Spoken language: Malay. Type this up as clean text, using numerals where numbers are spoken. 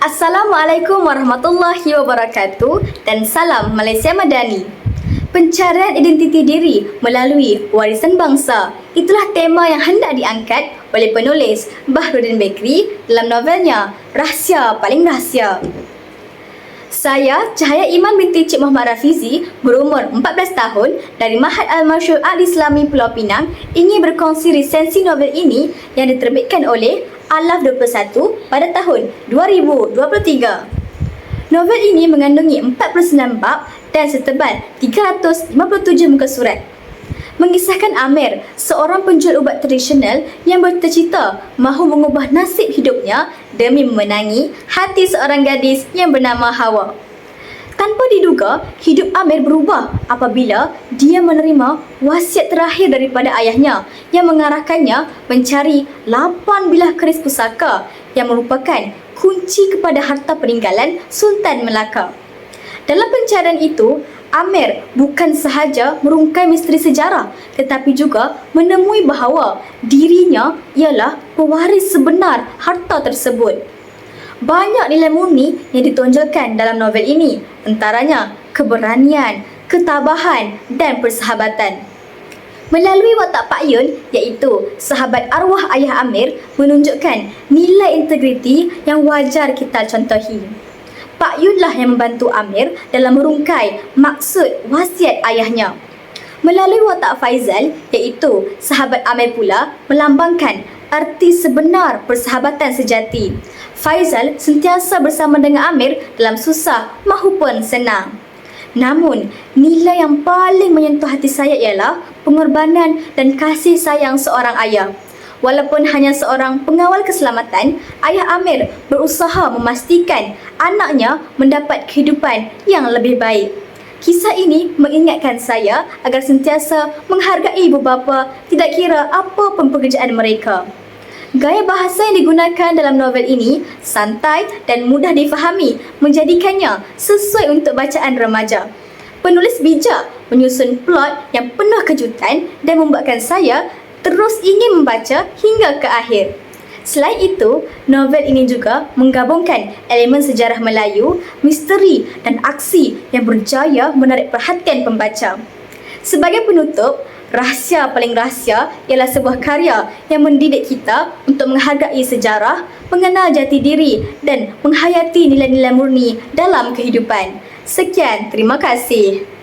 Assalamualaikum warahmatullahi wabarakatuh dan salam Malaysia Madani. Pencarian identiti diri melalui warisan bangsa, itulah tema yang hendak diangkat oleh penulis Bahrudin Bekri dalam novelnya Rahsia Paling Rahsia. Saya, Cahaya Iman binti Cik Muhammad Rafizi, berumur 14 tahun dari Mahad Al-Masyhur Al-Islami Pulau Pinang, ingin berkongsi resensi novel ini yang diterbitkan oleh Alaf 21 pada tahun 2023. Novel ini mengandungi 49 bab dan setebal 357 muka surat. Mengisahkan Amir, seorang penjual ubat tradisional yang bercita-cita mahu mengubah nasib hidupnya demi memenangi hati seorang gadis yang bernama Hawa. Tanpa diduga, hidup Amir berubah apabila dia menerima wasiat terakhir daripada ayahnya yang mengarahkannya mencari 8 bilah keris pusaka yang merupakan kunci kepada harta peninggalan Sultan Melaka. Dalam pencarian itu, Amir bukan sahaja merungkai misteri sejarah tetapi juga menemui bahawa dirinya ialah pewaris sebenar harta tersebut. Banyak nilai murni yang ditonjolkan dalam novel ini, antaranya keberanian, ketabahan dan persahabatan. Melalui watak Pak Yun, iaitu sahabat arwah ayah Amir, menunjukkan nilai integriti yang wajar kita contohi. Pak Yun lah yang membantu Amir dalam merungkai maksud wasiat ayahnya. Melalui watak Faizal, iaitu sahabat Amir pula, melambangkan arti sebenar persahabatan sejati. Faizal sentiasa bersama dengan Amir dalam susah mahupun senang. Namun, nilai yang paling menyentuh hati saya ialah pengorbanan dan kasih sayang seorang ayah. Walaupun hanya seorang pengawal keselamatan, ayah Amir berusaha memastikan anaknya mendapat kehidupan yang lebih baik. Kisah ini mengingatkan saya agar sentiasa menghargai ibu bapa tidak kira apa pun pekerjaan mereka. Gaya bahasa yang digunakan dalam novel ini santai dan mudah difahami, menjadikannya sesuai untuk bacaan remaja. Penulis bijak menyusun plot yang penuh kejutan dan membuatkan saya terus ingin membaca hingga ke akhir. Selain itu, novel ini juga menggabungkan elemen sejarah Melayu, misteri dan aksi yang berjaya menarik perhatian pembaca. Sebagai penutup, Rahsia Paling Rahsia ialah sebuah karya yang mendidik kita untuk menghargai sejarah, mengenal jati diri dan menghayati nilai-nilai murni dalam kehidupan. Sekian, terima kasih.